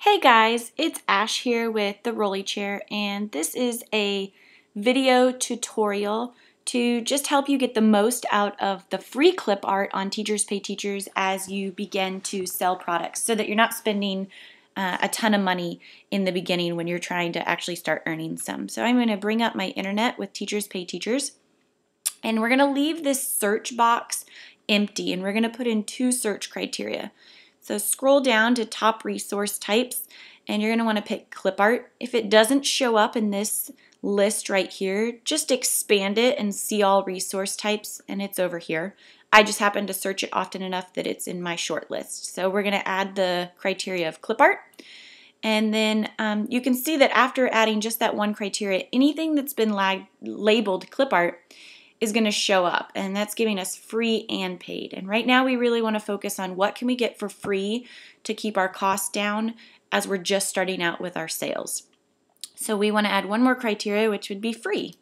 Hey guys, it's Ash here with the Rolly Chair, and this is a video tutorial to just help you get the most out of the free clip art on Teachers Pay Teachers as you begin to sell products so that you're not spending a ton of money in the beginning when you're trying to actually start earning some. So I'm going to bring up my internet with Teachers Pay Teachers, and we're going to leave this search box empty, and we're going to put in two search criteria. So scroll down to top resource types, and you're going to want to pick clip art. If it doesn't show up in this list right here, just expand it and see all resource types, and it's over here. I just happen to search it often enough that it's in my short list. So we're going to add the criteria of clip art. And then you can see that after adding just that one criteria, anything that's been labeled clip art is going to show up, and that's giving us free and paid. And right now we really want to focus on what can we get for free to keep our costs down as we're just starting out with our sales. So we want to add one more criteria, which would be free.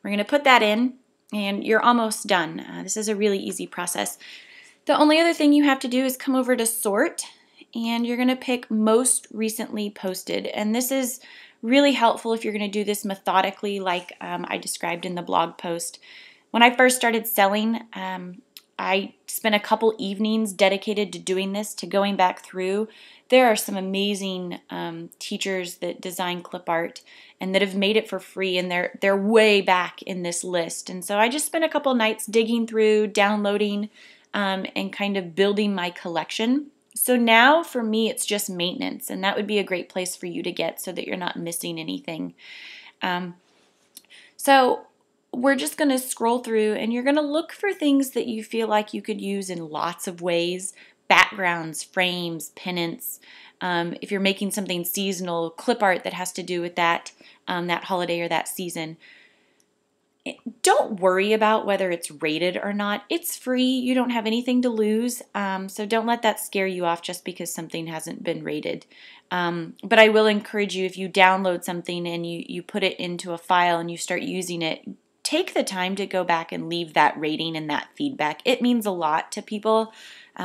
We're going to put that in, and you're almost done. This is a really easy process. The only other thing you have to do is come over to sort, and you're going to pick most recently posted. And this is really helpful if you're going to do this methodically like I described in the blog post. When I first started selling, I spent a couple evenings dedicated to doing this, to going back through. There are some amazing teachers that design clip art and that have made it for free, and they're way back in this list. And so I just spent a couple nights digging through, downloading, and kind of building my collection. So now for me it's just maintenance, and that would be a great place for you to get so that you're not missing anything. So we're just going to scroll through, and you're going to look for things that you feel like you could use in lots of ways: backgrounds, frames, pennants. If you're making something seasonal, clip art that has to do with that holiday or that season. Don't worry about whether it's rated or not. It's free. You don't have anything to lose, so don't let that scare you off just because something hasn't been rated. But I will encourage you, if you download something and you put it into a file and you start using it, take the time to go back and leave that rating and that feedback. It means a lot to people,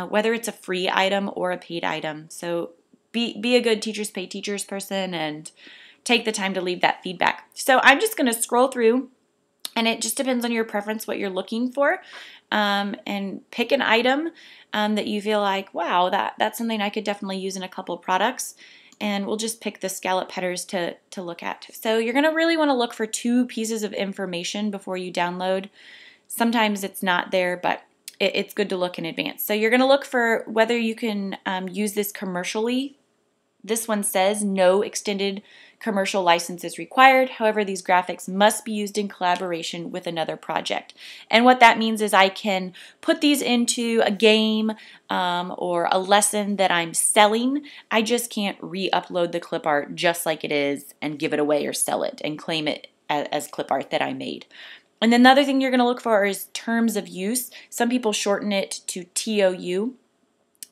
whether it's a free item or a paid item. So be a good Teachers Pay Teachers person and take the time to leave that feedback. So I'm just going to scroll through, and it just depends on your preference what you're looking for, and pick an item that you feel like, wow, that's something I could definitely use in a couple products. And we'll just pick the scallop headers to look at. So you're going to really want to look for two pieces of information before you download. Sometimes it's not there, but it's good to look in advance. So you're going to look for whether you can use this commercially. This one says no extended commercial license is required. However, these graphics must be used in collaboration with another project. And what that means is I can put these into a game or a lesson that I'm selling. I just can't re-upload the clip art just like it is and give it away or sell it and claim it as clip art that I made. And then the other thing you're going to look for is terms of use. Some people shorten it to TOU.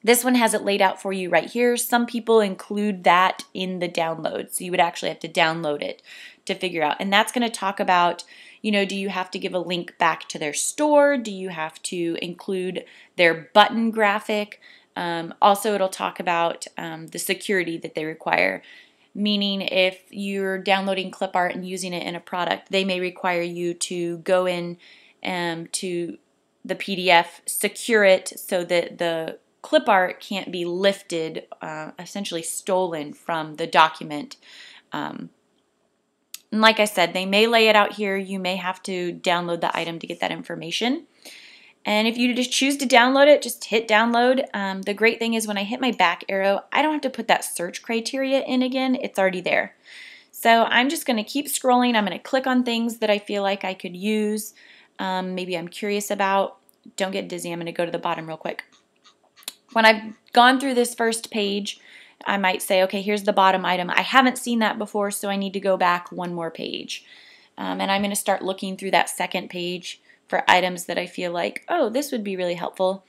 This one has it laid out for you right here. Some people include that in the download, so you would actually have to download it to figure out. And that's going to talk about, do you have to give a link back to their store? Do you have to include their button graphic? Also, it'll talk about the security that they require, meaning if you're downloading clip art and using it in a product, they may require you to go in to the PDF, secure it so that the clip art can't be lifted, essentially stolen from the document. And like I said, they may lay it out here. You may have to download the item to get that information. And if you just choose to download it, just hit download. The great thing is when I hit my back arrow, I don't have to put that search criteria in again. It's already there. So I'm just going to keep scrolling. I'm going to click on things that I feel like I could use. Maybe I'm curious about. Don't get dizzy. I'm going to go to the bottom real quick. When I've gone through this first page, I might say, okay, here's the bottom item. I haven't seen that before, so I need to go back one more page. And I'm going to start looking through that second page for items that I feel like, oh, this would be really helpful.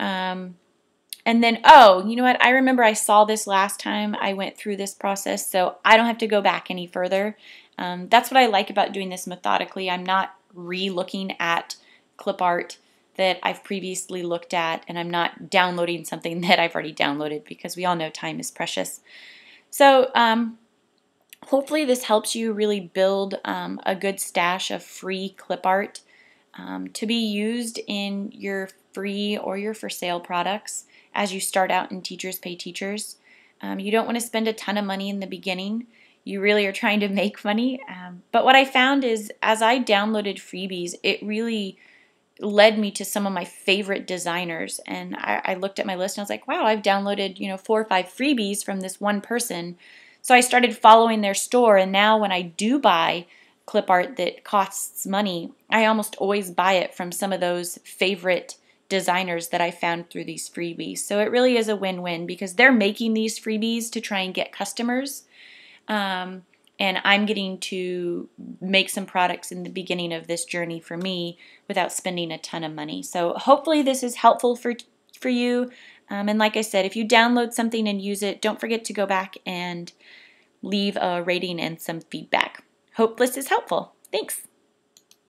And then, oh, you know what? I remember I saw this last time I went through this process, so I don't have to go back any further. That's what I like about doing this methodically. I'm not re-looking at clip art that I've previously looked at, and I'm not downloading something that I've already downloaded, because we all know time is precious. So hopefully this helps you really build a good stash of free clip art to be used in your free or your for sale products as you start out in Teachers Pay Teachers. You don't want to spend a ton of money in the beginning. You really are trying to make money. But what I found is as I downloaded freebies, it really led me to some of my favorite designers. And I looked at my list and I was like, wow, I've downloaded 4 or 5 freebies from this one person. So I started following their store, and now when I do buy clip art that costs money, I almost always buy it from some of those favorite designers that I found through these freebies. So it really is a win-win because they're making these freebies to try and get customers. And I'm getting to make some products in the beginning of this journey for me without spending a ton of money. So hopefully this is helpful for you. And like I said, if you download something and use it, don't forget to go back and leave a rating and some feedback. Hope this is helpful. Thanks.